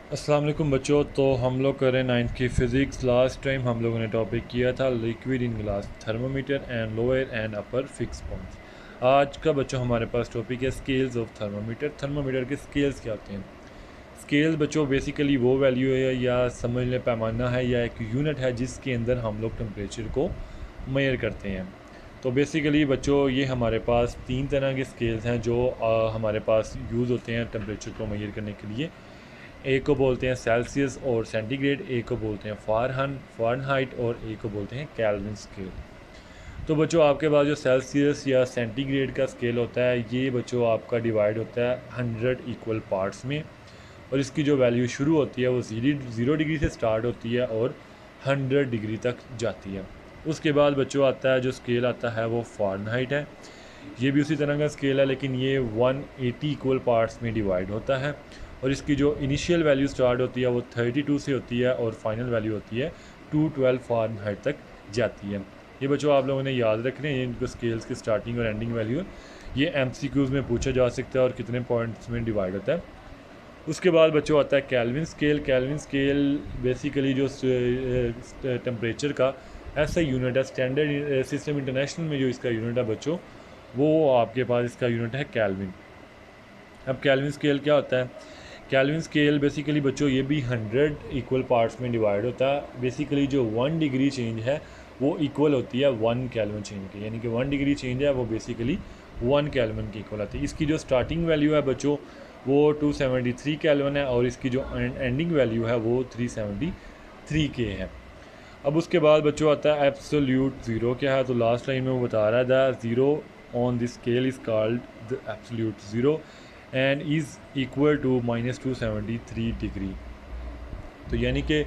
अस्सलाम वालेकुम बच्चों। तो हम लोग कर रहे हैं नाइन्थ की फ़िज़िक्स। लास्ट टाइम हम लोगों ने टॉपिक किया था liquid in glass thermometer and lower and upper fix points. आज का बच्चों हमारे पास टॉपिक है स्केल्स ऑफ थर्मोमीटर। थर्मोमीटर के स्केल्स क्या होते हैं? स्केल्स बच्चों बेसिकली वो वैल्यू है या समझ लें पैमाना है या एक यूनिट है जिसके अंदर हम लोग टेम्परेचर को मेयर करते हैं। तो बेसिकली बच्चों ये हमारे पास तीन तरह के स्केल्स हैं जो हमारे पास यूज़ होते हैं टेम्परेचर को मेयर करने के लिए। एक को बोलते हैं सेल्सियस और सेंटीग्रेड, एक को बोलते हैं फ़ारेनहाइट और एक को बोलते हैं केल्विन स्केल। तो बच्चों आपके पास जो सेल्सियस या सेंटीग्रेड का स्केल होता है ये बच्चों आपका डिवाइड होता है 100 इक्वल पार्ट्स में, और इसकी जो वैल्यू शुरू होती है वो 0 डिग्री से स्टार्ट होती है और 100 डिग्री तक जाती है। उसके बाद बच्चों आता है जो स्केल आता है वो फ़ारेनहाइट है। ये भी उसी तरह का स्केल है लेकिन ये 180 इक्वल पार्ट्स में डिवाइड होता है, और इसकी जो इनिशियल वैल्यू स्टार्ट होती है वो 32 से होती है और फाइनल वैल्यू होती है 212 फ़ारेनहाइट तक जाती है। ये बच्चों आप लोगों ने याद रखने हैं इनको स्केल्स की स्टार्टिंग और एंडिंग वैल्यू। ये एमसीक्यूज़ में पूछा जा सकता है और कितने पॉइंट्स में डिवाइड होता है। उसके बाद बच्चों आता है kelvin scale. Kelvin scale basically जो टेम्परेचर का ऐसा यूनिट है, स्टैंडर्ड सिस्टम इंटरनेशनल में जो इसका यूनिट है बच्चों, वो आपके पास इसका यूनिट है केल्विन। अब केल्विन स्केल क्या होता है? केल्विन स्केल बेसिकली बच्चों ये भी 100 इक्वल पार्ट्स में डिवाइड होता है। बेसिकली जो 1 डिग्री चेंज है वो इक्वल होती है 1 केल्विन चेंज की, यानी कि 1 डिग्री चेंज है वो बेसिकली 1 केल्विन की इक्वल आती है। इसकी जो स्टार्टिंग वैल्यू है बच्चों वो 273 केल्विन है और इसकी जो एंडिंग वैल्यू है वो 373 के है। अब उसके बाद बच्चों आता है एब्सोल्यूट ज़ीरो। क्या है? तो लास्ट लाइन में वो बता रहा है the zero on this scale is called the absolute zero and is equal to -273 degree. तो यानी कि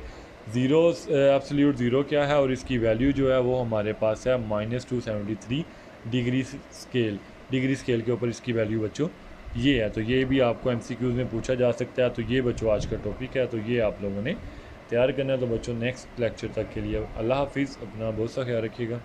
ज़ीरो एब्सोल्यूट ज़ीरो क्या है और इसकी वैल्यू जो है वो हमारे पास है -273 डिग्री स्केल के ऊपर इसकी वैल्यू बच्चों ये है। तो ये भी आपको एमसीक्यूज़ में पूछा जा सकता है। तो ये बच्चों आज का टॉपिक है, तो ये आप लोगों ने तैयार करना है। तो बच्चों नेक्स्ट लेक्चर तक के लिए अल्लाह हाफिज़, अपना बहुत सा ख्याल रखिएगा।